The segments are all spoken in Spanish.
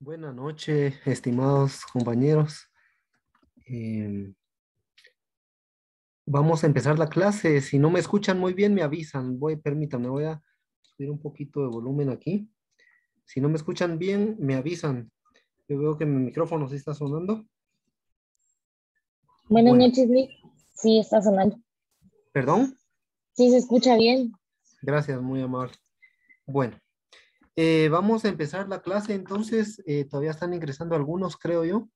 Buenas noches, estimados compañeros. Em, Vamos a empezar la clase. Si no me escuchan muy bien, me avisan. Permítanme, voy a subir un poquito de volumen aquí. Si no me escuchan bien, me avisan. Yo veo que mi micrófono sí está sonando. Buenas Bueno, noches, Nick. Sí, está sonando. perdón. Sí, se escucha bien. Gracias, muy amable. Bueno, vamos a empezar la clase. Entonces, todavía están ingresando algunos, creo yo.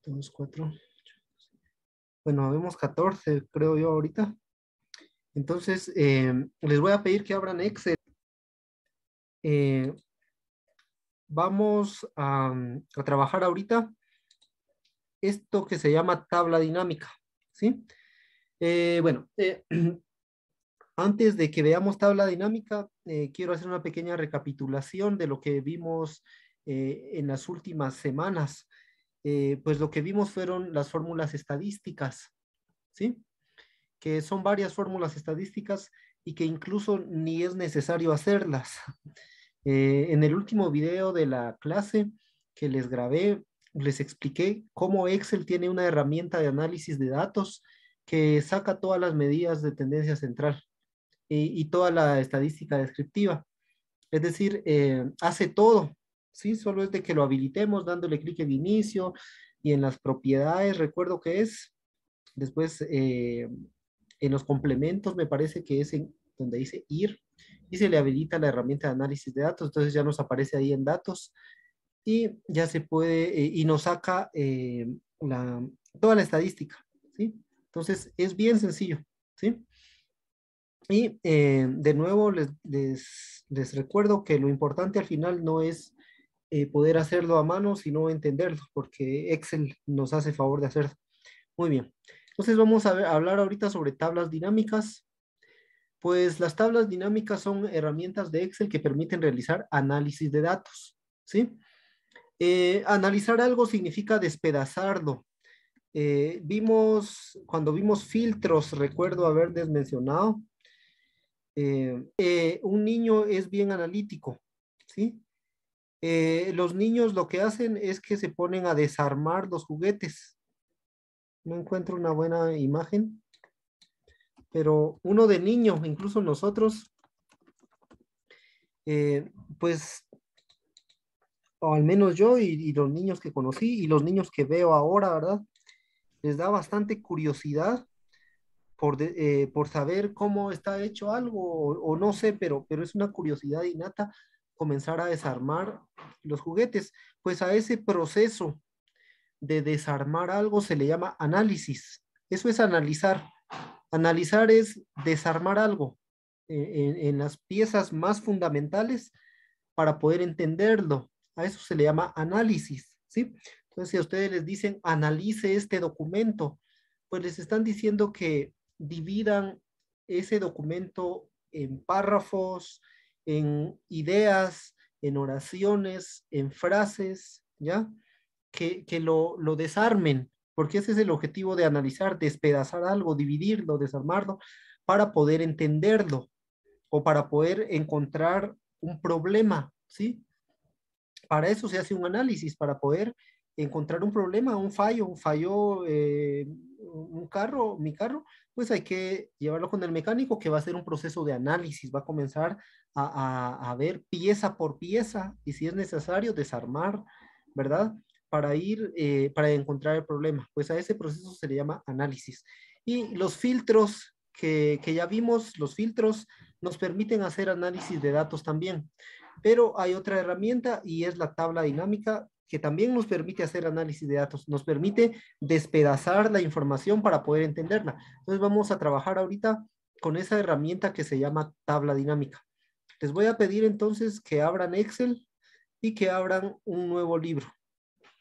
Dos, cuatro. Bueno, habemos 14, creo yo, ahorita. Entonces, les voy a pedir que abran Excel. Eh, Vamos a trabajar ahorita esto que se llama tabla dinámica, ¿sí? Bueno, antes de que veamos tabla dinámica, quiero hacer una pequeña recapitulación de lo que vimos en las últimas semanas. Pues lo que vimos fueron las fórmulas estadísticas, ¿sí? Que son varias fórmulas estadísticas y que incluso ni es necesario hacerlas. En el último video de la clase que les grabé, les expliqué cómo Excel tiene una herramienta de análisis de datos que saca todas las medidas de tendencia central y toda la estadística descriptiva. Es decir, hace todo, ¿sí? Solo es de que lo habilitemos dándole clic en inicio y en las propiedades, recuerdo que es. Después, en los complementos, me parece que es en donde dice ir y se le habilita la herramienta de análisis de datos. Entonces ya nos aparece ahí en datos y ya se puede, y nos saca toda la estadística, ¿sí? Entonces es bien sencillo, ¿sí? Y de nuevo les recuerdo que lo importante al final no es poder hacerlo a mano, sino entenderlo, porque Excel nos hace favor de hacerlo. Muy bien. Entonces vamos a hablar ahorita sobre tablas dinámicas. Pues las tablas dinámicas son herramientas de Excel que permiten realizar análisis de datos, ¿sí? Analizar algo significa despedazarlo. Cuando vimos filtros, recuerdo haberles mencionado, un niño es bien analítico, ¿sí? Los niños lo que hacen es que se ponen a desarmar los juguetes. No encuentro una buena imagen, pero uno de niño, incluso nosotros, pues, o al menos yo y los niños que conocí y los niños que veo ahora, ¿verdad? Les da bastante curiosidad por saber cómo está hecho algo, o no sé, pero es una curiosidad innata comenzar a desarmar los juguetes. Pues a ese proceso de desarmar algo se le llama análisis. Eso es analizar. Analizar es desarmar algo en las piezas más fundamentales para poder entenderlo. A eso se le llama análisis, ¿sí? Entonces, si a ustedes les dicen analice este documento, pues les están diciendo que dividan ese documento en párrafos, en ideas, en oraciones, en frases, ¿ya? Que lo desarmen, porque ese es el objetivo de analizar, despedazar algo, dividirlo, desarmarlo, para poder entenderlo o para poder encontrar un problema, ¿sí? Para eso se hace un análisis, para poder encontrar un problema, un fallo, mi carro, pues hay que llevarlo con el mecánico que va a hacer un proceso de análisis, va a comenzar a ver pieza por pieza y si es necesario desarmar, ¿verdad? Para encontrar el problema. Pues a ese proceso se le llama análisis. Y los filtros que ya vimos, los filtros nos permiten hacer análisis de datos también. Pero hay otra herramienta y es la tabla dinámica que también nos permite hacer análisis de datos, nos permite despedazar la información para poder entenderla. Entonces vamos a trabajar ahorita con esa herramienta que se llama tabla dinámica. Les voy a pedir entonces que abran Excel y que abran un nuevo libro,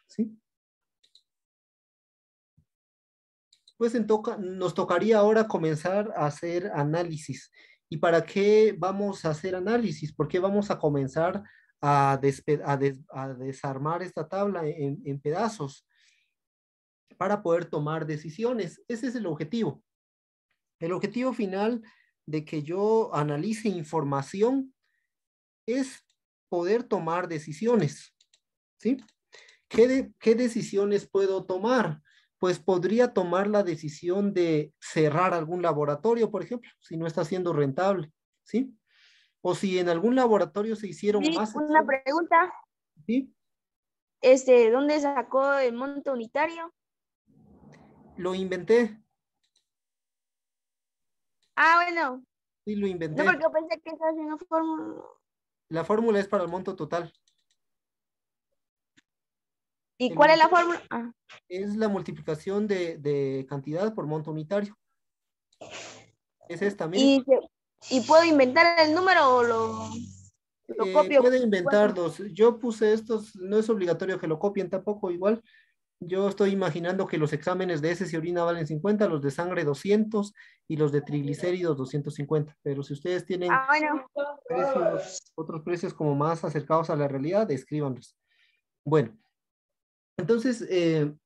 ¿sí? Pues nos tocaría ahora comenzar a hacer análisis. ¿Y para qué vamos a hacer análisis? ¿Por qué vamos a comenzar a desarmar esta tabla en pedazos para poder tomar decisiones? Ese es el objetivo. El objetivo final de que yo analice información es poder tomar decisiones. ¿sí? ¿Qué decisiones puedo tomar? Pues podría tomar la decisión de cerrar algún laboratorio, por ejemplo, si no está siendo rentable, ¿sí? O si en algún laboratorio se hicieron Lick, más una exámenes, pregunta. ¿sí? ¿Dónde sacó el monto unitario? Lo inventé, Ah, bueno. sí, lo No, inventé. porque yo pensé que estaba haciendo fórmula. La fórmula es para el monto total. ¿Y El cuál es la monto fórmula? Ah. es la multiplicación de cantidad por monto unitario. Es esta, mire. ¿Y puedo inventar el número o lo copio? Puede inventarlos. Yo puse estos, no es obligatorio que lo copien tampoco, igual. Yo estoy imaginando que los exámenes de heces y orina valen 50, los de sangre 200 y los de triglicéridos 250. Pero si ustedes tienen Ah, bueno. precios, otros precios como más acercados a la realidad, escríbanlos. Bueno, entonces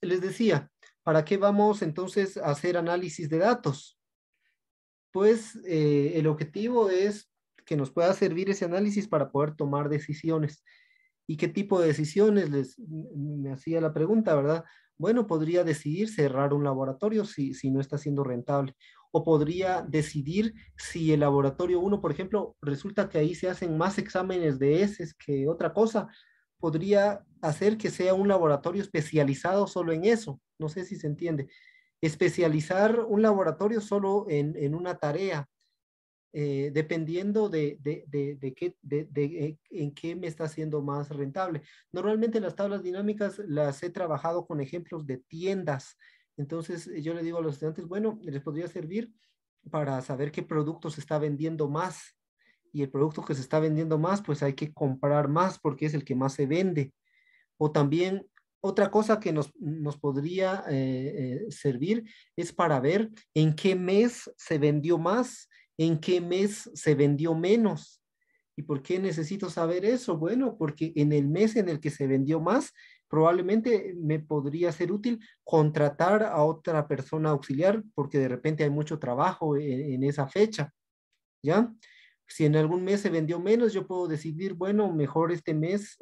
les decía, ¿para qué vamos entonces a hacer análisis de datos? Pues el objetivo es que nos pueda servir ese análisis para poder tomar decisiones. ¿Y qué tipo de decisiones? Me hacía la pregunta, ¿verdad? Bueno, podría decidir cerrar un laboratorio si no está siendo rentable. O podría decidir si el laboratorio uno, por ejemplo, resulta que ahí se hacen más exámenes de heces que otra cosa. Podría hacer que sea un laboratorio especializado solo en eso. No sé si se entiende. Especializar un laboratorio solo en una tarea dependiendo en qué me está haciendo más rentable. Normalmente las tablas dinámicas las he trabajado con ejemplos de tiendas. Entonces yo le digo a los estudiantes, bueno, les podría servir para saber qué producto se está vendiendo más. Y el producto que se está vendiendo más, pues hay que comprar más porque es el que más se vende. O también otra cosa que nos podría servir es para ver en qué mes se vendió más, en qué mes se vendió menos. ¿Y por qué necesito saber eso? Bueno, porque en el mes en el que se vendió más, probablemente me podría ser útil contratar a otra persona auxiliar porque de repente hay mucho trabajo en esa fecha, ¿ya? Si en algún mes se vendió menos, yo puedo decidir, bueno, mejor este mes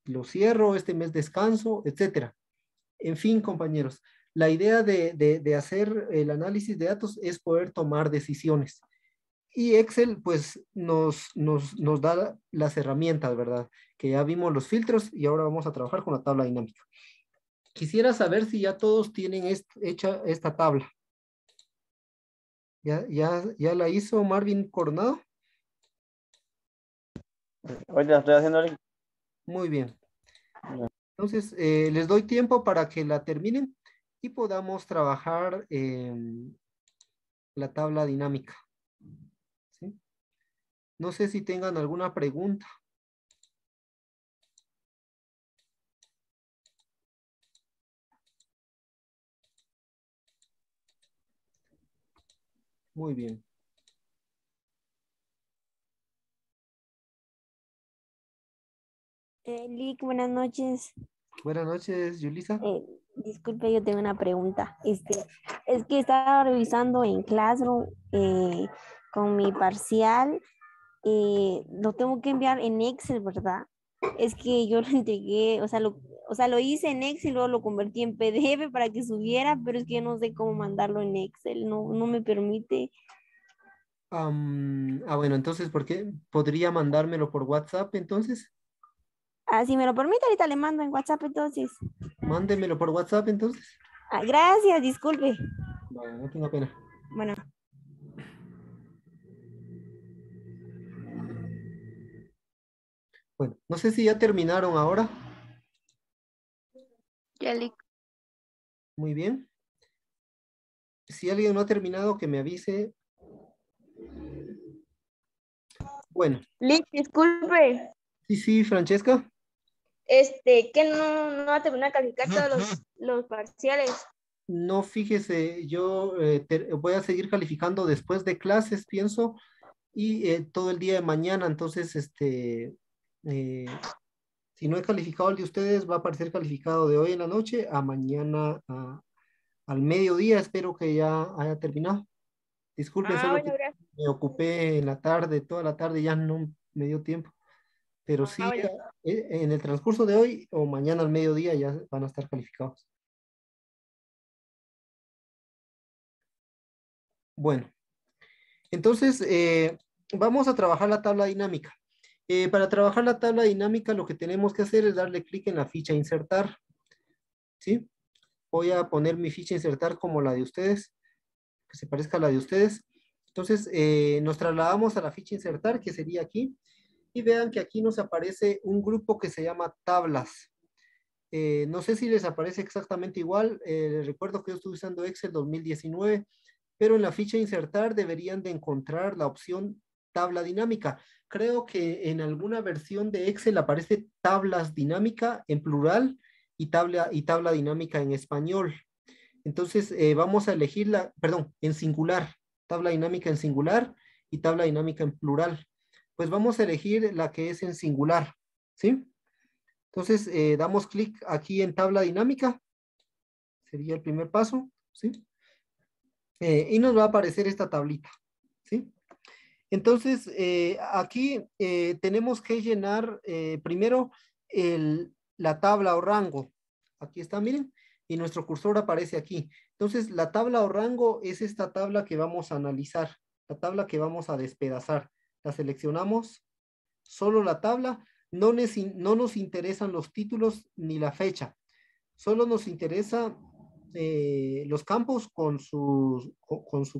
lo cierro, este mes descanso, etcétera. En fin, compañeros, la idea de hacer el análisis de datos es poder tomar decisiones. Y Excel, pues, nos da las herramientas, ¿verdad? Que ya vimos los filtros y ahora vamos a trabajar con la tabla dinámica. Quisiera saber si ya todos tienen hecha esta tabla. ¿Ya la hizo Marvin Coronado? Ahorita la estoy haciendo. Muy bien. Entonces, les doy tiempo para que la terminen y podamos trabajar la tabla dinámica. ¿Sí? No sé si tengan alguna pregunta. Muy bien. Lick, buenas noches. Buenas noches, Yulisa. Disculpe, yo tengo una pregunta. Es que estaba revisando en Classroom con mi parcial. Lo tengo que enviar en Excel, ¿verdad? Es que yo lo entregué, o sea, lo hice en Excel y luego lo convertí en PDF para que subiera, pero es que yo no sé cómo mandarlo en Excel, no me permite. Bueno, entonces, ¿por qué? ¿Podría mandármelo por WhatsApp entonces? Si me lo permite, ahorita le mando en WhatsApp entonces. Mándemelo por WhatsApp entonces. Gracias, disculpe. Bueno, no tengo pena. Bueno. Bueno, no sé si ya terminaron ahora. Ya, Lick. Muy bien. Si alguien no ha terminado, que me avise. Bueno, Lick, disculpe. sí, Francesca. Que no va a terminar de calificar todos los parciales. No, fíjese, yo voy a seguir calificando después de clases, pienso, y todo el día de mañana. Entonces, eh, si no he calificado el de ustedes, va a aparecer calificado de hoy en la noche a mañana al mediodía. Espero que ya haya terminado. Disculpen, solo Bueno, que gracias. me ocupé en la tarde, toda la tarde, ya no me dio tiempo. Pero sí, Bueno. En el transcurso de hoy o mañana al mediodía ya van a estar calificados. Bueno, entonces vamos a trabajar la tabla dinámica. Para trabajar la tabla dinámica lo que tenemos que hacer es darle clic en la ficha insertar. ¿Sí? Voy a poner mi ficha insertar como la de ustedes, que se parezca a la de ustedes. Entonces nos trasladamos a la ficha insertar, que sería aquí. Y vean que aquí nos aparece un grupo que se llama tablas. No sé si les aparece exactamente igual. Les recuerdo que yo estoy usando Excel 2019, pero en la ficha insertar deberían de encontrar la opción tabla dinámica. Creo que en alguna versión de Excel aparece tablas dinámica en plural y tabla dinámica en español. Entonces vamos a elegir en singular, tabla dinámica en singular y tabla dinámica en plural. Pues vamos a elegir la que es en singular, ¿sí? Entonces damos clic aquí en tabla dinámica, sería el primer paso, ¿sí? Y nos va a aparecer esta tablita, ¿sí? Entonces, aquí tenemos que llenar primero la tabla o rango. Aquí está, miren, y nuestro cursor aparece aquí. Entonces, la tabla o rango es esta tabla que vamos a analizar, la tabla que vamos a despedazar. La seleccionamos, solo la tabla, no nos interesan los títulos ni la fecha, solo nos interesa los campos con su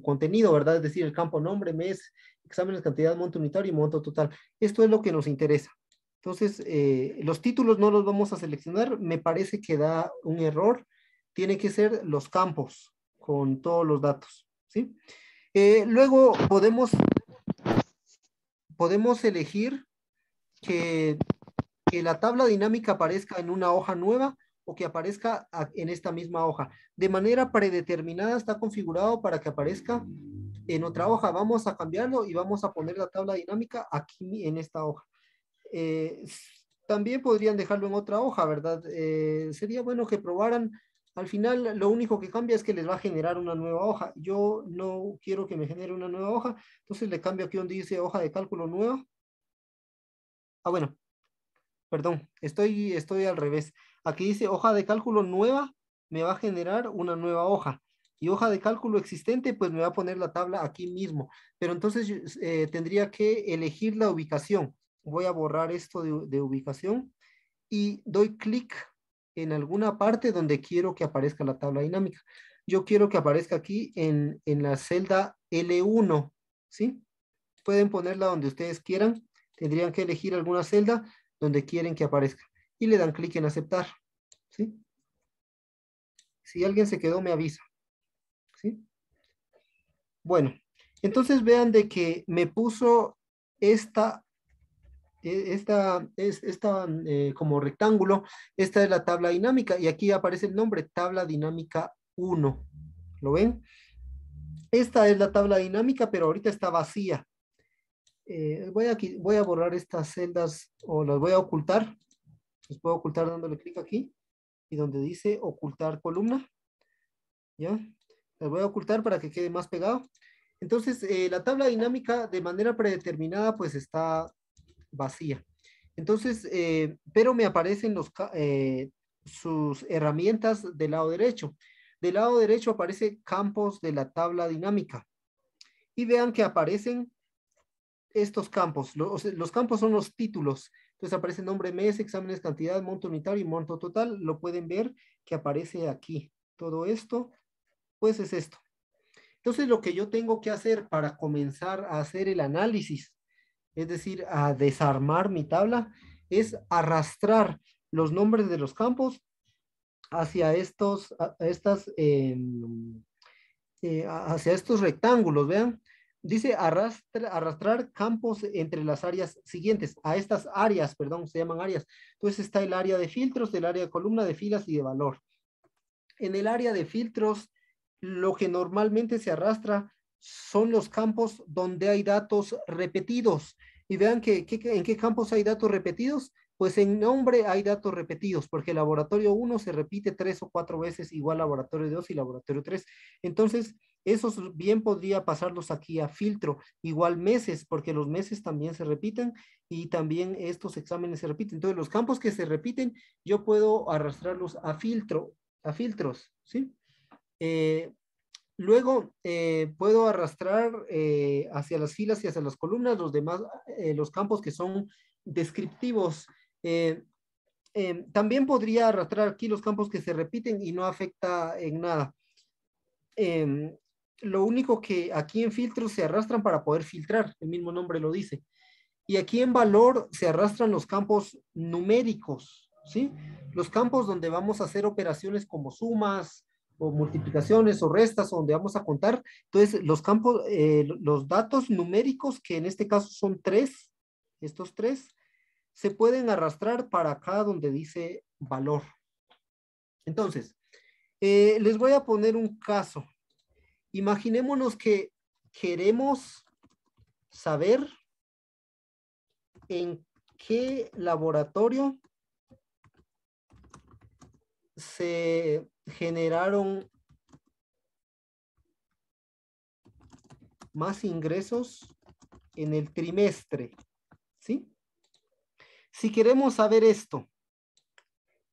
contenido, ¿verdad? Es decir, el campo nombre, mes, exámenes, cantidad, monto unitario y monto total. Esto es lo que nos interesa. Entonces, los títulos no los vamos a seleccionar, me parece que da un error. Tiene que ser los campos con todos los datos, ¿sí? Luego podemos elegir que la tabla dinámica aparezca en una hoja nueva o que aparezca en esta misma hoja. De manera predeterminada está configurado para que aparezca en otra hoja. Vamos a cambiarlo y vamos a poner la tabla dinámica aquí en esta hoja. También podrían dejarlo en otra hoja, ¿verdad? Sería bueno que probaran. Al final, lo único que cambia es que les va a generar una nueva hoja. Yo no quiero que me genere una nueva hoja, entonces le cambio aquí donde dice hoja de cálculo nueva. Bueno, perdón, estoy al revés. Aquí dice hoja de cálculo nueva, me va a generar una nueva hoja. Y hoja de cálculo existente, pues me va a poner la tabla aquí mismo. Pero entonces tendría que elegir la ubicación. Voy a borrar esto de ubicación y doy clic en alguna parte donde quiero que aparezca la tabla dinámica. Yo quiero que aparezca aquí en la celda L1, ¿sí? Pueden ponerla donde ustedes quieran. Tendrían que elegir alguna celda donde quieren que aparezca. Y le dan clic en aceptar, ¿sí? Si alguien se quedó, me avisa, ¿sí? Bueno, entonces vean de que me puso esta como rectángulo. Esta es la tabla dinámica y aquí aparece el nombre, tabla dinámica 1. ¿Lo ven? Esta es la tabla dinámica, pero ahorita está vacía. Voy a borrar estas celdas o las voy a ocultar. Las puedo ocultar dándole clic aquí y donde dice ocultar columna. ¿Ya? Las voy a ocultar para que quede más pegado. Entonces, la tabla dinámica de manera predeterminada pues está vacía. Entonces, pero me aparecen sus herramientas del lado derecho. Del lado derecho aparece campos de la tabla dinámica. Y vean que aparecen estos campos. Los campos son los títulos. Entonces aparece nombre, mes, exámenes, cantidad, monto unitario y monto total. Lo pueden ver que aparece aquí. Todo esto, pues es esto. Entonces lo que yo tengo que hacer para comenzar a hacer el análisis, es decir, a desarmar mi tabla, es arrastrar los nombres de los campos hacia hacia estos rectángulos, vean. Dice arrastrar campos entre las áreas siguientes. A estas áreas, perdón, se llaman áreas. Entonces está el área de filtros, el área de columna, de filas y de valor. En el área de filtros, lo que normalmente se arrastra son los campos donde hay datos repetidos. Y vean en qué campos hay datos repetidos. Pues en nombre hay datos repetidos, porque el laboratorio 1 se repite 3 o 4 veces igual laboratorio 2 y laboratorio 3. Entonces, esos bien podría pasarlos aquí a filtro. Igual meses, porque los meses también se repiten y también estos exámenes se repiten. Entonces, los campos que se repiten, yo puedo arrastrarlos a filtros, ¿sí? Luego puedo arrastrar hacia las filas y hacia las columnas los demás, los campos que son descriptivos. Eh, También podría arrastrar aquí los campos que se repiten y no afecta en nada. Eh, lo único que aquí en filtros se arrastran para poder filtrar, el mismo nombre lo dice. Y aquí en valor se arrastran los campos numéricos, ¿sí? Los campos donde vamos a hacer operaciones como sumas o multiplicaciones o restas, donde vamos a contar. Entonces, los campos, los datos numéricos, que en este caso son 3, estos 3, se pueden arrastrar para acá donde dice valor. Entonces, les voy a poner un caso. Imaginémonos que queremos saber en qué laboratorio se generaron más ingresos en el trimestre, ¿sí? Si queremos saber esto,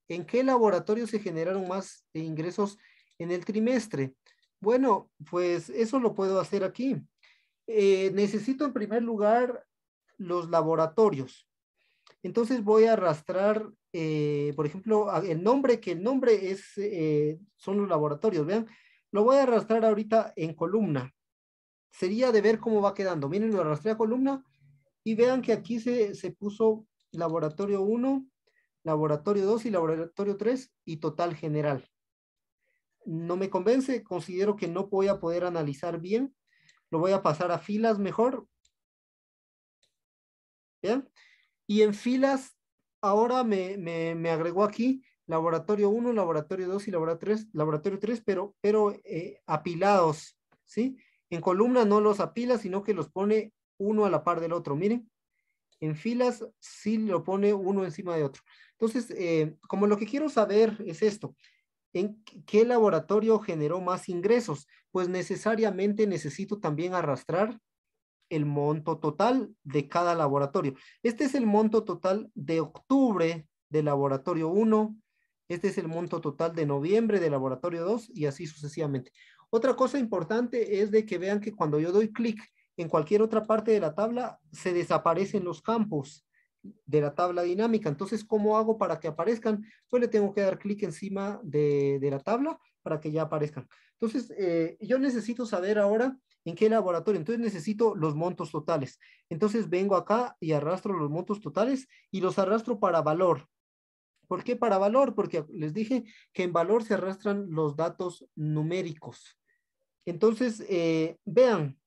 ¿en qué laboratorio se generaron más ingresos en el trimestre? Bueno, pues eso lo puedo hacer aquí. Necesito en primer lugar los laboratorios. Entonces voy a arrastrar, por ejemplo, el nombre es, son los laboratorios, vean. Lo voy a arrastrar ahorita en columna. Sería de ver cómo va quedando. Miren, lo arrastré a columna y vean que aquí se puso laboratorio 1, laboratorio 2 y laboratorio 3 y total general. No me convence, considero que no voy a poder analizar bien. Lo voy a pasar a filas mejor. ¿Vean? Y en filas, ahora me agregó aquí laboratorio 1, laboratorio 2 y laboratorio 3, pero apilados, ¿sí? En columna no los apila, sino que los pone uno a la par del otro. Miren, en filas sí lo pone uno encima de otro. Entonces, como lo que quiero saber es esto, ¿en qué laboratorio generó más ingresos? Pues necesariamente necesito también arrastrar el monto total de cada laboratorio. Este es el monto total de octubre del laboratorio 1, este es el monto total de noviembre del laboratorio 2 y así sucesivamente. Otra cosa importante es de que vean que cuando yo doy clic en cualquier otra parte de la tabla, se desaparecen los campos de la tabla dinámica. Entonces, ¿cómo hago para que aparezcan? Pues le tengo que dar clic encima de la tabla para que ya aparezcan. Entonces, yo necesito saber ahora en qué laboratorio. Entonces, necesito los montos totales. Entonces, vengo acá y arrastro los montos totales y los arrastro para valor. ¿Por qué para valor? Porque les dije que en valor se arrastran los datos numéricos. Entonces, vean,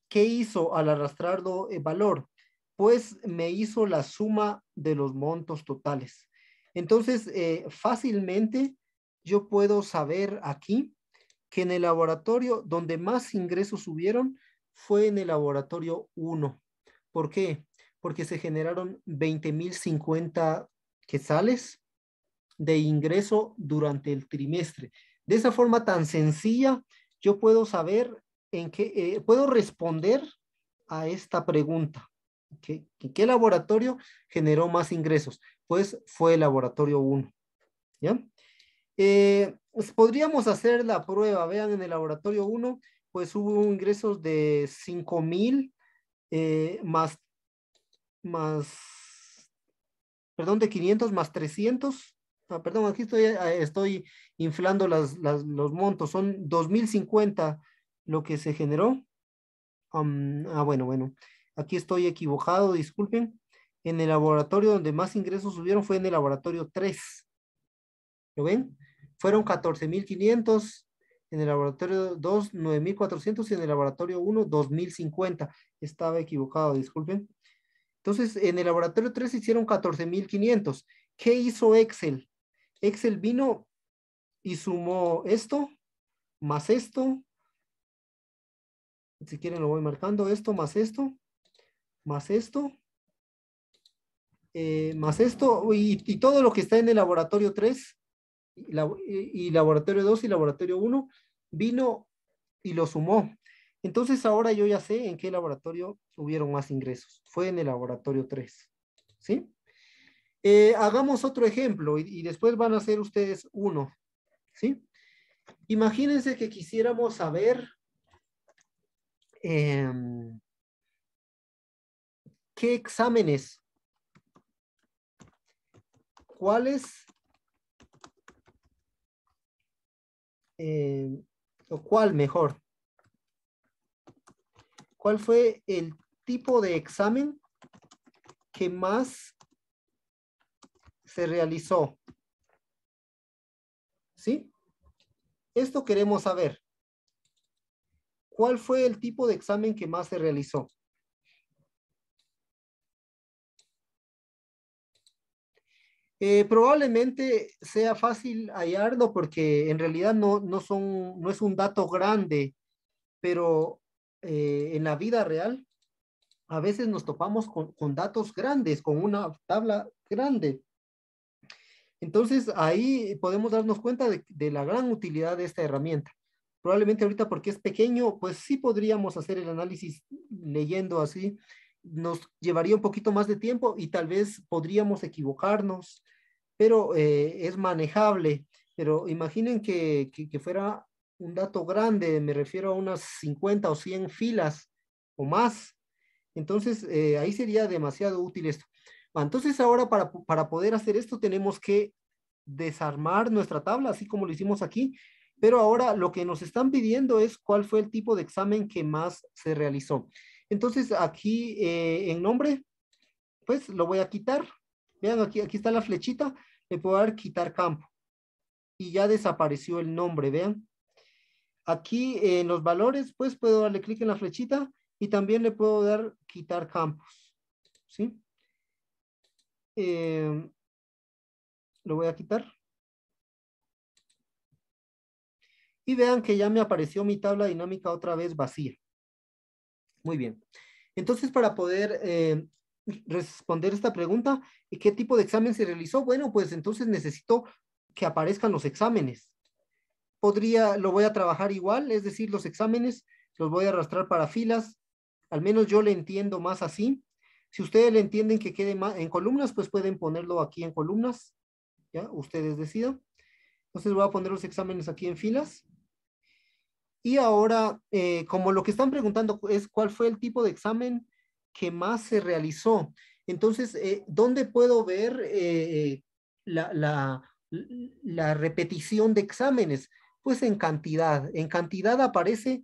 ¿qué hizo al arrastrarlo valor? Pues me hizo la suma de los montos totales. Entonces, fácilmente yo puedo saber aquí que en el laboratorio donde más ingresos hubieron fue en el laboratorio 1. ¿Por qué? Porque se generaron 20.050 quetzales de ingreso durante el trimestre. De esa forma tan sencilla, yo puedo saber en qué, puedo responder a esta pregunta. ¿Qué laboratorio generó más ingresos? Pues fue el laboratorio 1. ¿Ya? Pues podríamos hacer la prueba. Vean, en el laboratorio 1, pues hubo ingresos de 5,000 más, perdón, de 500 más 300. Perdón, aquí estoy inflando los montos. Son 2,050 lo que se generó. Bueno. Aquí estoy equivocado, disculpen. En el laboratorio donde más ingresos hubieron fue en el laboratorio 3. ¿Lo ven? Fueron 14,500. En el laboratorio 2, 9,400. Y en el laboratorio 1, 2,050. Estaba equivocado, disculpen. Entonces, en el laboratorio 3 hicieron 14,500. ¿Qué hizo Excel? Excel vino y sumó esto, más esto. Si quieren lo voy marcando, esto, más esto, más esto. más esto, y todo lo que está en el laboratorio 3, y laboratorio 2 y laboratorio 1, vino y lo sumó. Entonces ahora yo ya sé en qué laboratorio hubieron más ingresos. Fue en el laboratorio 3. ¿Sí? Hagamos otro ejemplo y después van a hacer ustedes uno. ¿Sí? Imagínense que quisiéramos saber qué exámenes, cuáles, o cuál mejor, cuál fue el tipo de examen que más se realizó. ¿Sí? Esto queremos saber. ¿Cuál fue el tipo de examen que más se realizó? Probablemente sea fácil hallarlo porque en realidad no es un dato grande, pero en la vida real a veces nos topamos con datos grandes, con una tabla grande. Entonces ahí podemos darnos cuenta de la gran utilidad de esta herramienta. Probablemente ahorita porque es pequeño, pues sí podríamos hacer el análisis leyendo así. Nos llevaría un poquito más de tiempo y tal vez podríamos equivocarnos, pero es manejable. Pero imaginen que fuera un dato grande, me refiero a unas 50 o 100 filas o más. Entonces ahí sería demasiado útil esto. Entonces ahora para poder hacer esto tenemos que desarmar nuestra tabla, así como lo hicimos aquí, pero ahora lo que nos están pidiendo es cuál fue el tipo de examen que más se realizó. Entonces aquí en nombre, pues lo voy a quitar. Vean, aquí está la flechita, le puedo dar quitar campo y ya desapareció el nombre, vean. Aquí en los valores, pues puedo darle clic en la flechita y también le puedo dar quitar campos, ¿sí? Lo voy a quitar. Y vean que ya me apareció mi tabla dinámica otra vez vacía. Muy bien. Entonces, para poder responder esta pregunta, ¿y qué tipo de examen se realizó? Bueno, pues entonces necesito que aparezcan los exámenes. Lo voy a trabajar igual, es decir, los exámenes los voy a arrastrar para filas. Al menos yo le entiendo más así. Si ustedes le entienden que quede más en columnas, pues pueden ponerlo aquí en columnas. ¿Ya? Ustedes decidan. Entonces voy a poner los exámenes aquí en filas. Y ahora, como lo que están preguntando es cuál fue el tipo de examen que más se realizó. Entonces, ¿dónde puedo ver la, la, la repetición de exámenes? Pues en cantidad. En cantidad aparece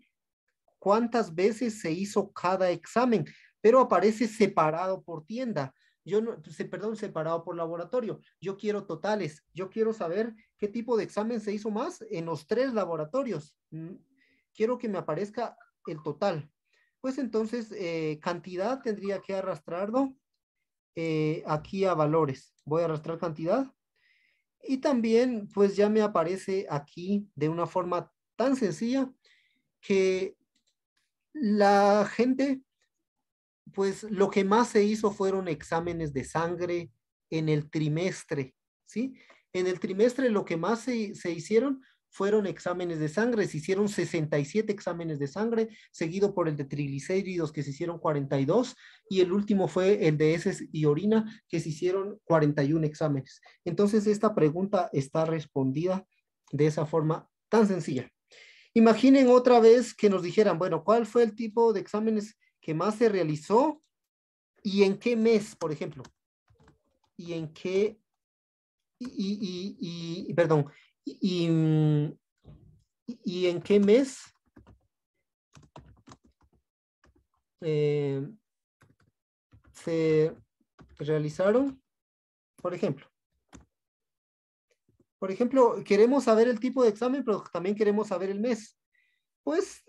cuántas veces se hizo cada examen, pero aparece separado por tienda. Yo no, perdón, separado por laboratorio. Yo quiero totales. Yo quiero saber qué tipo de examen se hizo más en los 3 laboratorios. Quiero que me aparezca el total. Pues entonces, cantidad tendría que arrastrarlo aquí a valores. Voy a arrastrar cantidad. Y también, pues ya me aparece aquí de una forma tan sencilla que la gente, pues lo que más se hizo fueron exámenes de sangre en el trimestre, ¿sí? En el trimestre lo que más se hicieron fueron exámenes de sangre, se hicieron 67 exámenes de sangre, seguido por el de triglicéridos que se hicieron 42 y el último fue el de heces y orina que se hicieron 41 exámenes. Entonces esta pregunta está respondida de esa forma tan sencilla. Imaginen otra vez que nos dijeran, bueno, ¿cuál fue el tipo de exámenes que más se realizó y en qué mes, por ejemplo? Y en qué, perdón, y, y en qué mes eh, se realizaron, por ejemplo. Por ejemplo, queremos saber el tipo de examen, pero también queremos saber el mes. Pues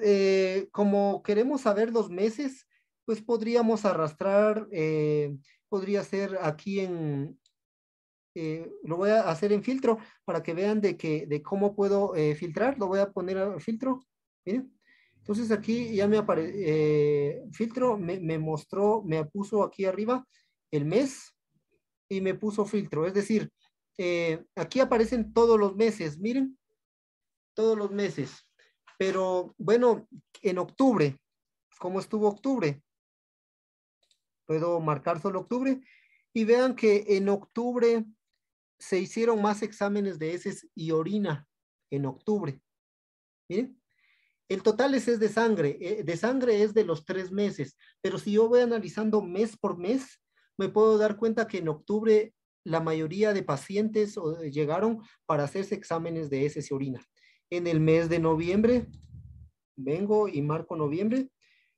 como queremos saber los meses, pues podríamos arrastrar, podría ser aquí lo voy a hacer en filtro para que vean de cómo puedo filtrar. Lo voy a poner a filtro. Miren. Entonces aquí ya me aparece, filtro, me mostró, me puso aquí arriba el mes. y me puso filtro. Es decir, aquí aparecen todos los meses, miren, todos los meses. Pero bueno, en octubre, ¿cómo estuvo octubre? Puedo marcar solo octubre y vean que en octubre se hicieron más exámenes de heces y orina en octubre. Miren, el total es de sangre es de los 3 meses, pero si yo voy analizando mes por mes, me puedo dar cuenta que en octubre la mayoría de pacientes llegaron para hacerse exámenes de heces y orina. En el mes de noviembre, vengo y marco noviembre,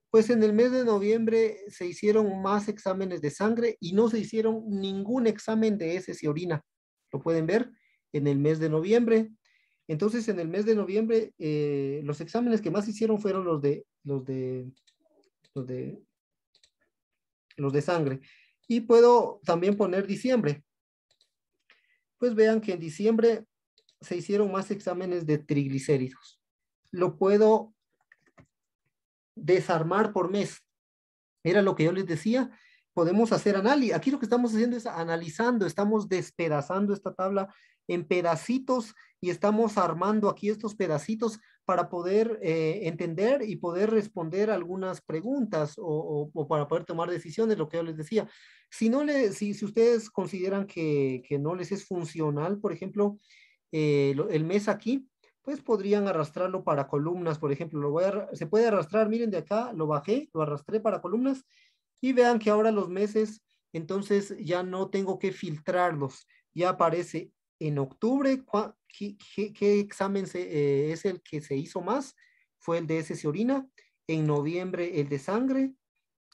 pues en el mes de noviembre se hicieron más exámenes de sangre y no se hicieron ningún examen de heces y orina. Lo pueden ver en el mes de noviembre. Entonces, en el mes de noviembre, los exámenes que más hicieron fueron los de sangre. Y puedo también poner diciembre. Pues vean que en diciembre se hicieron más exámenes de triglicéridos. Lo puedo desarmar por mes. Era lo que yo les decía. Podemos hacer análisis. Aquí lo que estamos haciendo es analizando, estamos despedazando esta tabla en pedacitos y estamos armando aquí estos pedacitos para poder entender y poder responder algunas preguntas o para poder tomar decisiones, lo que yo les decía. Si ustedes consideran que no les es funcional, por ejemplo, el mes aquí, pues podrían arrastrarlo para columnas, por ejemplo, se puede arrastrar, miren de acá, lo bajé, lo arrastré para columnas y vean que ahora los meses, entonces ya no tengo que filtrarlos, ya aparece en octubre, ¿qué examen es el que se hizo más? Fue el de heces y orina, en noviembre el de sangre,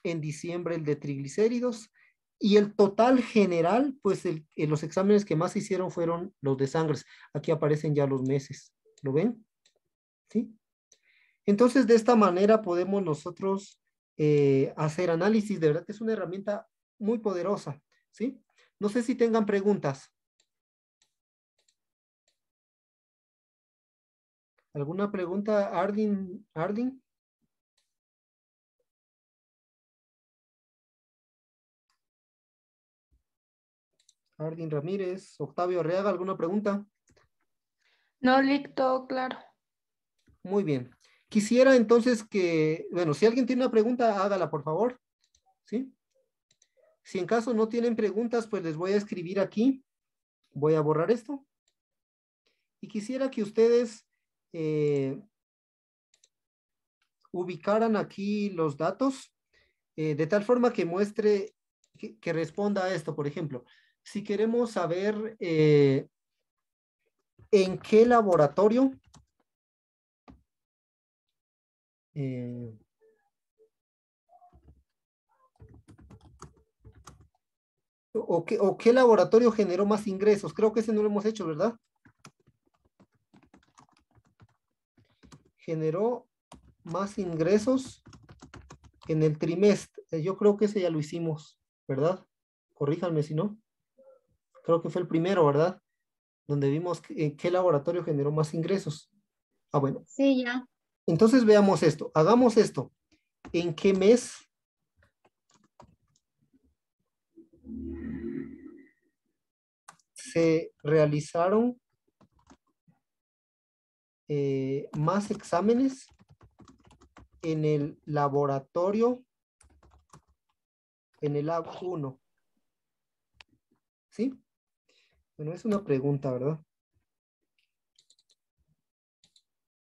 en diciembre el de triglicéridos, y el total general, pues los exámenes que más se hicieron fueron los de sangre. Aquí aparecen ya los meses. ¿Lo ven? ¿Sí? Entonces, de esta manera podemos nosotros hacer análisis. De verdad que es una herramienta muy poderosa. ¿Sí? No sé si tengan preguntas. ¿Alguna pregunta, Ardin? ¿Ardin? Ardin Ramírez, Octavio Arreaga, ¿alguna pregunta? No, Lick, todo claro. Muy bien. Quisiera entonces que, bueno, si alguien tiene una pregunta, hágala, por favor. ¿Sí? Si en caso no tienen preguntas, pues les voy a escribir aquí. Voy a borrar esto. Y quisiera que ustedes ubicaran aquí los datos de tal forma que muestre, que responda a esto. Por ejemplo, si queremos saber en qué laboratorio o qué laboratorio generó más ingresos. Creo que ese no lo hemos hecho, ¿verdad? Generó más ingresos en el trimestre. Yo creo que ese ya lo hicimos, ¿verdad? Corríjanme si no. Creo que fue el primero, ¿verdad? Donde vimos qué laboratorio generó más ingresos. Ah, bueno. Sí, ya. Entonces veamos esto. Hagamos esto. ¿En qué mes se realizaron más exámenes en el laboratorio, en el Lab 1? ¿Sí? Bueno, es una pregunta, ¿verdad?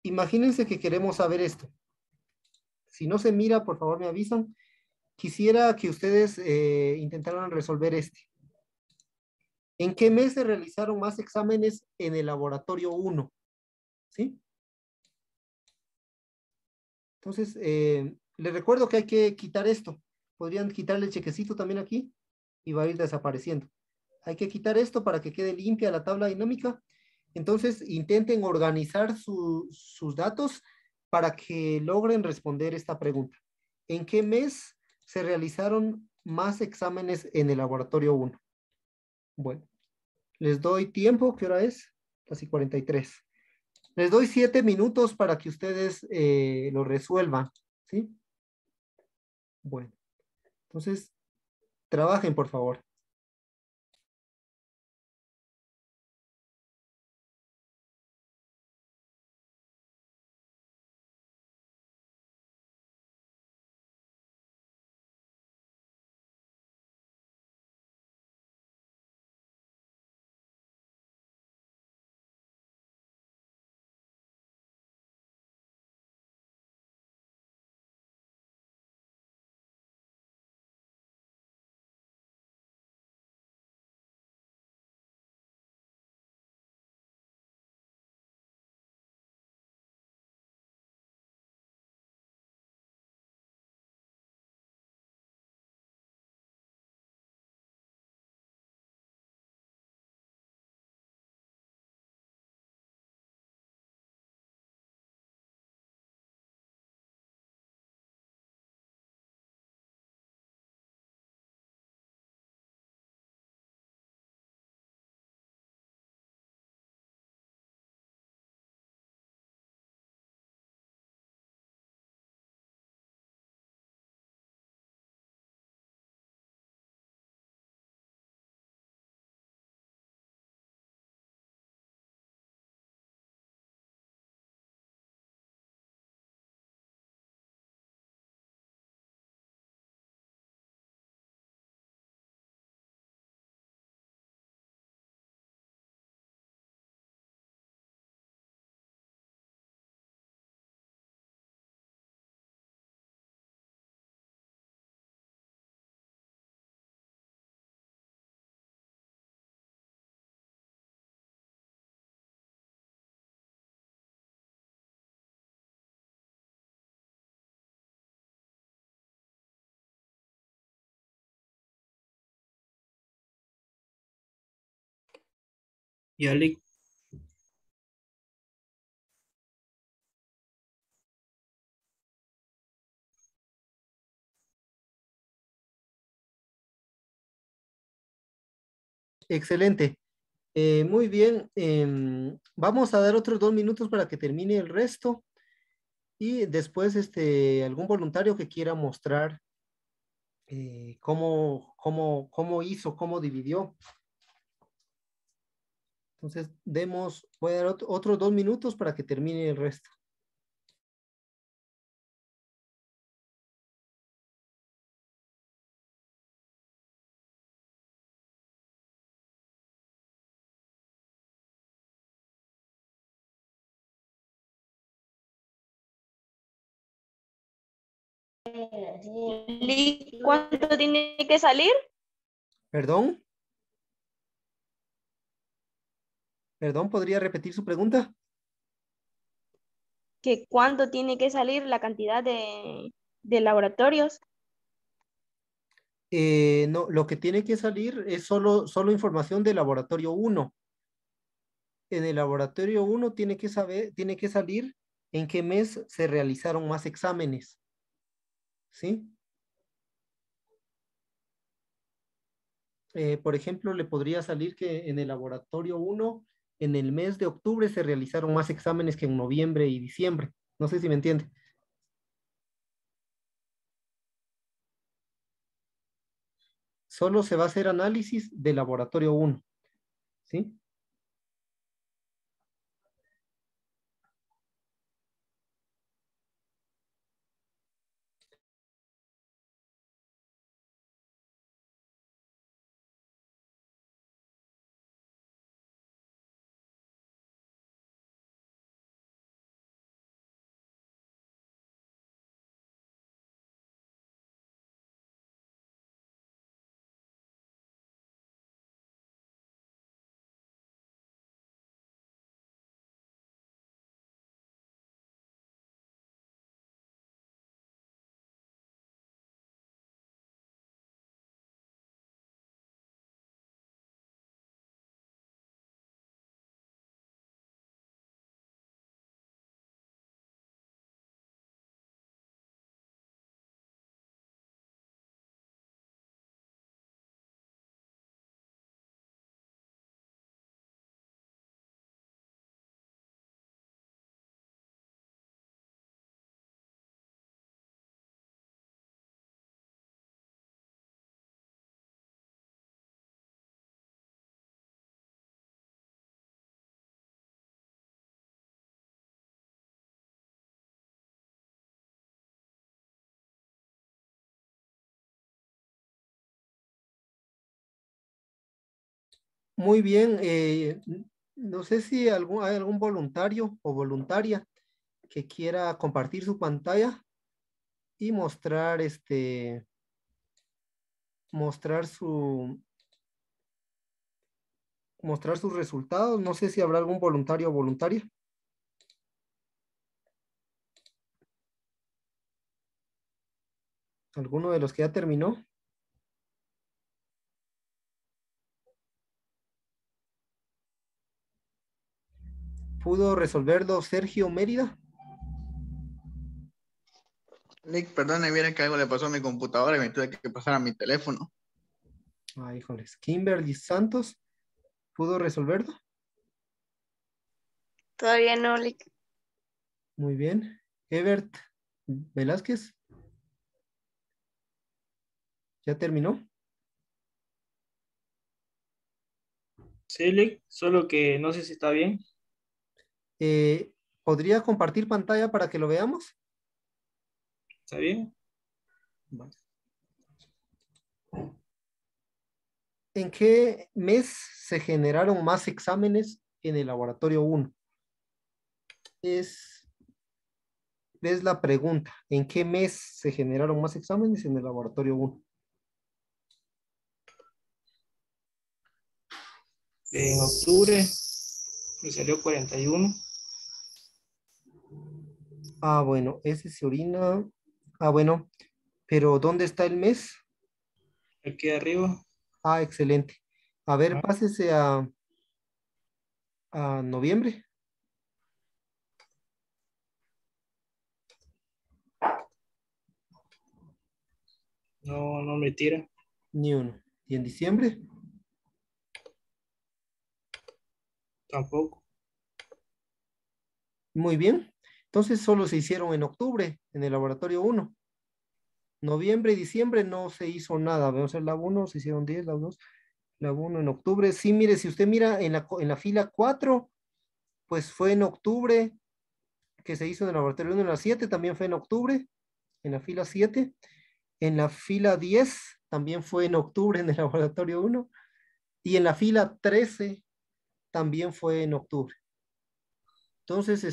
Imagínense que queremos saber esto. Si no se mira, por favor me avisan. Quisiera que ustedes intentaran resolver este. ¿En qué mes se realizaron más exámenes en el laboratorio 1? ¿Sí? Entonces, les recuerdo que hay que quitar esto. Podrían quitarle el chequecito también aquí y va a ir desapareciendo. Hay que quitar esto para que quede limpia la tabla dinámica. Entonces, intenten organizar sus datos para que logren responder esta pregunta. ¿En qué mes se realizaron más exámenes en el laboratorio 1? Bueno, les doy tiempo. ¿Qué hora es? Casi 43. Les doy 7 minutos para que ustedes lo resuelvan. ¿Sí? Bueno, entonces, trabajen, por favor. Ya, Lick. Excelente. Muy bien. Vamos a dar otros 2 minutos para que termine el resto y después algún voluntario que quiera mostrar cómo hizo, cómo dividió. Entonces, voy a dar otros 2 minutos para que termine el resto. ¿Cuánto tiene que salir? ¿Perdón? ¿Perdón? ¿Podría repetir su pregunta? ¿Que cuánto tiene que salir la cantidad de laboratorios? No, lo que tiene que salir es solo información del laboratorio 1. En el laboratorio 1 tiene que salir en qué mes se realizaron más exámenes. ¿Sí? Por ejemplo, le podría salir que en el laboratorio 1, en el mes de octubre se realizaron más exámenes que en noviembre y diciembre. No sé si me entiende. Solo se va a hacer análisis del laboratorio 1. ¿Sí? Muy bien. No sé si hay algún voluntario o voluntaria que quiera compartir su pantalla y mostrar mostrar sus resultados. No sé si habrá algún voluntario o voluntaria. ¿Alguno de los que ya terminó? ¿Pudo resolverlo Sergio Mérida? Nick, perdone, viera que algo le pasó a mi computadora y me tuve que pasar a mi teléfono. Ah, híjoles. Kimberly Santos, ¿pudo resolverlo? Todavía no, Lick. Muy bien. Ebert Velázquez, ¿ya terminó? Sí, Lick, solo que no sé si está bien. Eh, ¿Podría compartir pantalla para que lo veamos? ¿Está bien? Vale. ¿En qué mes se generaron más exámenes en el laboratorio 1? Es la pregunta. ¿En qué mes se generaron más exámenes en el laboratorio 1? En octubre me salió 41. Ah, bueno, ese se orina. Ah, bueno, pero ¿dónde está el mes? Aquí arriba. Ah, excelente. A ver, Ah, pásese a a noviembre. No, no me tira. Ni uno. ¿Y en diciembre? Tampoco. Muy bien. Entonces solo se hicieron en octubre, en el laboratorio 1. Noviembre y diciembre no se hizo nada. Vamos a ver la 1, se hicieron 10, la 2, la 1 en octubre. Sí, mire, si usted mira en la fila 4, pues fue en octubre que se hizo en el laboratorio 1. En la 7 también fue en octubre, en la fila 7. En la fila 10 también fue en octubre en el laboratorio 1. Y en la fila 13 también fue en octubre. Entonces,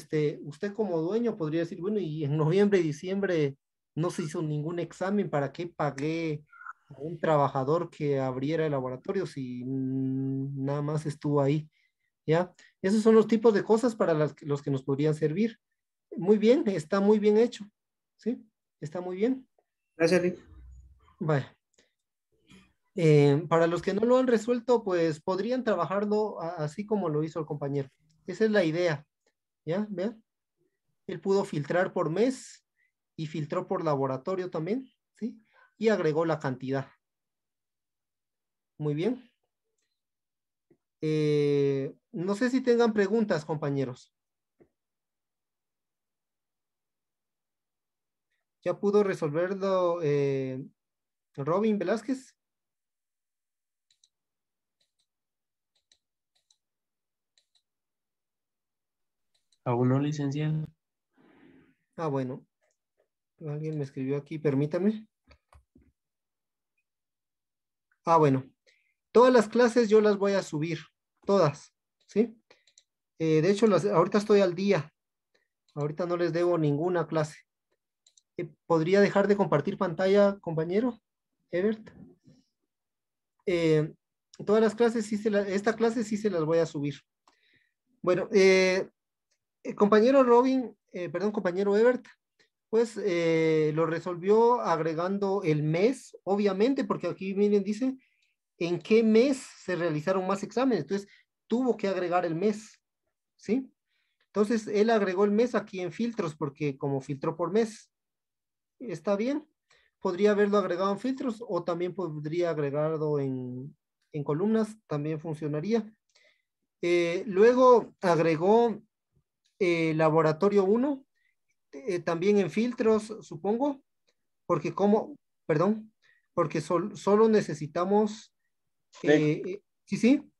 usted como dueño podría decir, bueno, y en noviembre y diciembre no se hizo ningún examen, ¿para qué pagué a un trabajador que abriera el laboratorio si nada más estuvo ahí? ¿Ya? Esos son los tipos de cosas para los que nos podrían servir. Muy bien, está muy bien hecho, ¿sí? Está muy bien. Gracias, Lick. Vaya. Para los que no lo han resuelto, pues podrían trabajarlo así como lo hizo el compañero. Esa es la idea, ¿ya? ¿Vean? Él pudo filtrar por mes y filtró por laboratorio también, ¿sí? Y agregó la cantidad. Muy bien. No sé si tengan preguntas, compañeros. ¿Ya pudo resolverlo Robin Velázquez? Aún no, licenciado. Ah, bueno. Alguien me escribió aquí, permítame. Ah, bueno. Todas las clases yo las voy a subir, todas, ¿sí? De hecho, ahorita estoy al día. Ahorita no les debo ninguna clase. ¿Podría dejar de compartir pantalla, compañero? Ebert. Todas las clases, esta clase sí se las voy a subir. Bueno, compañero Robin, perdón, compañero Ebert, pues lo resolvió agregando el mes, obviamente, porque aquí miren, dice en qué mes se realizaron más exámenes. Entonces, tuvo que agregar el mes, ¿sí? Entonces, él agregó el mes aquí en filtros, porque como filtró por mes, está bien. Podría haberlo agregado en filtros o también podría agregarlo en columnas, también funcionaría. Luego agregó laboratorio 1, también en filtros, supongo, porque perdón, porque solo necesitamos, sí, sí.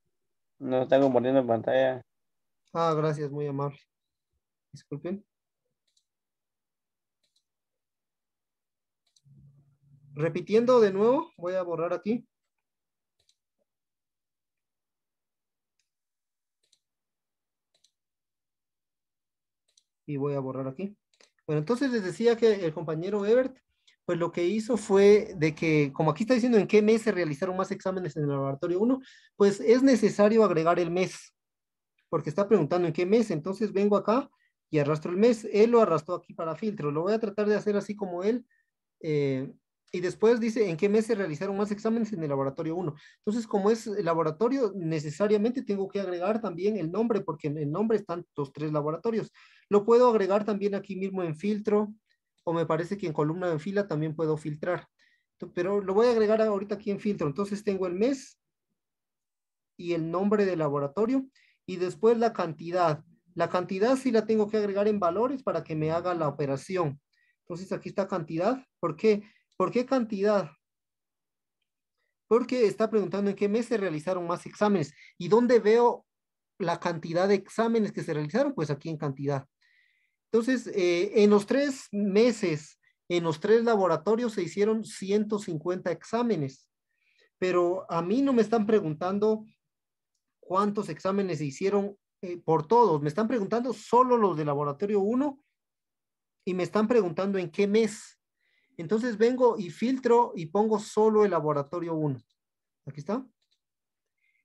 No está compartiendo pantalla. Ah, gracias, muy amable. Disculpen. Repitiendo de nuevo, voy a borrar aquí. Y voy a borrar aquí. Bueno, entonces les decía que el compañero Ebert, pues lo que hizo fue de que, como aquí está diciendo en qué mes se realizaron más exámenes en el laboratorio 1, pues es necesario agregar el mes, porque está preguntando en qué mes, entonces vengo acá y arrastro el mes. Él lo arrastró aquí para filtro. Lo voy a tratar de hacer así como él. Y después dice en qué mes se realizaron más exámenes en el laboratorio 1. Entonces, como es el laboratorio, necesariamente tengo que agregar también el nombre, porque en el nombre están los 3 laboratorios. Lo puedo agregar también aquí mismo en filtro, o me parece que en columna en fila también puedo filtrar. Pero lo voy a agregar ahorita aquí en filtro. Entonces tengo el mes y el nombre del laboratorio, y después la cantidad. La cantidad sí la tengo que agregar en valores para que me haga la operación. Entonces aquí está cantidad. ¿Por qué? ¿Por qué cantidad? Porque está preguntando en qué mes se realizaron más exámenes. ¿Y dónde veo la cantidad de exámenes que se realizaron? Pues aquí en cantidad. Entonces, en los 3 meses, en los 3 laboratorios se hicieron 150 exámenes. Pero a mí no me están preguntando cuántos exámenes se hicieron por todos. Me están preguntando solo los de laboratorio 1 y me están preguntando en qué mes. Entonces vengo y filtro y pongo solo el laboratorio 1. Aquí está.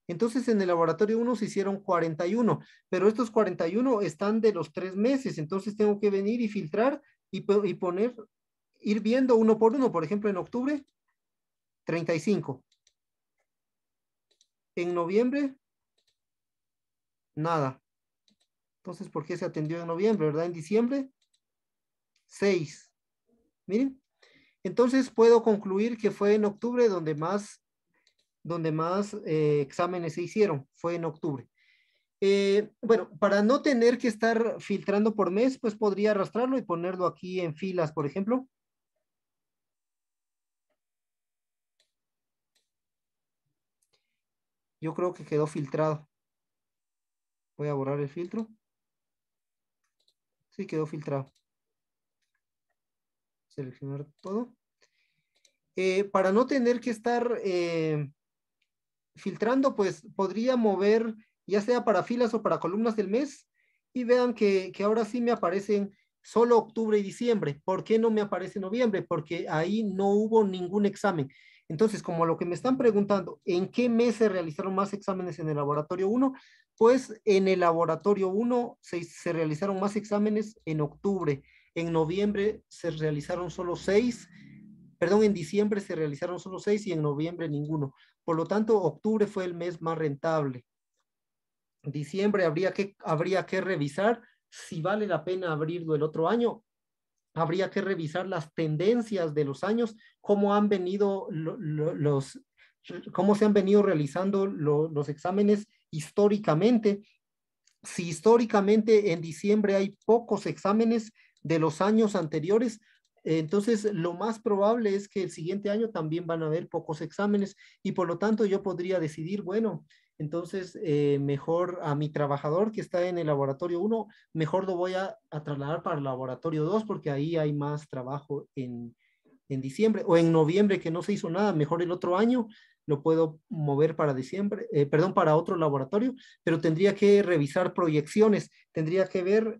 Entonces en el laboratorio 1 se hicieron 41, pero estos 41 están de los 3 meses. Entonces tengo que venir y filtrar y poner, ir viendo uno por uno. Por ejemplo, en octubre, 35. En noviembre, nada. Entonces, ¿por qué se atendió en noviembre, verdad? En diciembre, 6. Miren. Entonces, puedo concluir que fue en octubre donde más exámenes se hicieron. Fue en octubre. Bueno, para no tener que estar filtrando por mes, pues podría arrastrarlo y ponerlo aquí en filas, por ejemplo. Yo creo que quedó filtrado. Voy a borrar el filtro. Sí, quedó filtrado. Seleccionar todo. Para no tener que estar filtrando, pues podría mover, ya sea para filas o para columnas del mes, y vean que ahora sí me aparecen solo octubre y diciembre. ¿Por qué no me aparece noviembre? Porque ahí no hubo ningún examen. Entonces, como lo que me están preguntando, ¿en qué mes se realizaron más exámenes en el laboratorio 1? Pues en el laboratorio 1 se realizaron más exámenes en octubre. En noviembre se realizaron solo 6. Perdón, en diciembre se realizaron solo 6 y en noviembre ninguno. Por lo tanto, octubre fue el mes más rentable. Diciembre habría que revisar si vale la pena abrirlo el otro año. Habría que revisar las tendencias de los años, cómo han venido cómo se han venido realizando los exámenes históricamente. Si históricamente en diciembre hay pocos exámenes de los años anteriores, entonces lo más probable es que el siguiente año también van a haber pocos exámenes y por lo tanto yo podría decidir, bueno, entonces mejor a mi trabajador que está en el laboratorio 1, mejor lo voy a trasladar para el laboratorio 2 porque ahí hay más trabajo en diciembre o en noviembre que no se hizo nada, mejor el otro año lo puedo mover para diciembre, para otro laboratorio, pero tendría que revisar proyecciones, tendría que ver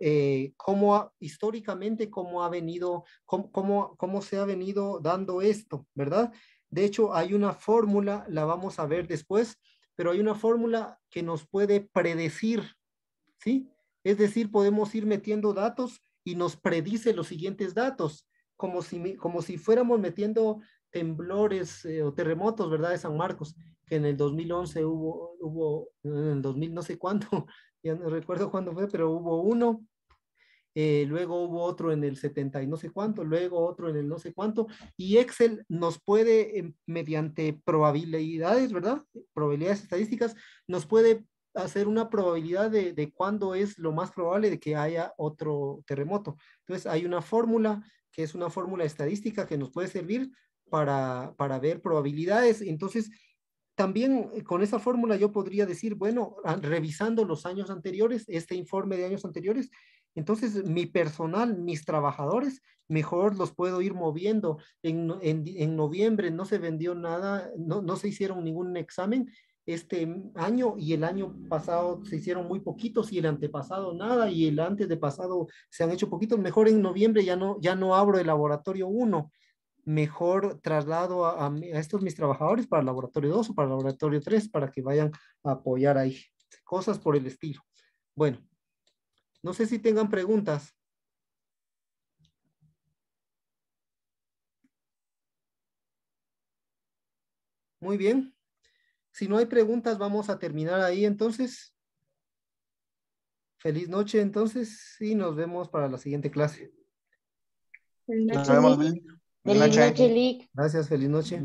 históricamente cómo ha venido, cómo se ha venido dando esto, ¿verdad? De hecho, hay una fórmula, la vamos a ver después, pero hay una fórmula que nos puede predecir, ¿sí? Es decir, podemos ir metiendo datos y nos predice los siguientes datos, como si fuéramos metiendo temblores o terremotos, ¿verdad? De San Marcos, que en el 2011 en el 2000 no sé cuánto, ya no recuerdo cuándo fue, pero hubo uno, luego hubo otro en el 70 y no sé cuánto, luego otro en el no sé cuánto, y Excel nos puede, mediante probabilidades, ¿verdad? Probabilidades estadísticas, nos puede hacer una probabilidad de cuándo es lo más probable de que haya otro terremoto. Entonces hay una fórmula que es una fórmula estadística que nos puede servir para ver probabilidades. Entonces, también con esa fórmula yo podría decir, bueno, revisando los años anteriores, este informe de años anteriores, entonces mi personal, mis trabajadores, mejor los puedo ir moviendo. En noviembre no se vendió nada, no se hicieron ningún examen este año y el año pasado se hicieron muy poquitos y el antepasado nada y el antes de pasado se han hecho poquitos. Mejor en noviembre ya no abro el laboratorio 1, mejor traslado a estos mis trabajadores para el laboratorio 2 o para el laboratorio 3 para que vayan a apoyar ahí. Cosas por el estilo. Bueno, no sé si tengan preguntas. Muy bien. Si no hay preguntas, vamos a terminar ahí entonces. Feliz noche entonces y nos vemos para la siguiente clase. Feliz Nos noche, vemos, Lick. Bill. Feliz noche, Lick. Gracias, feliz noche.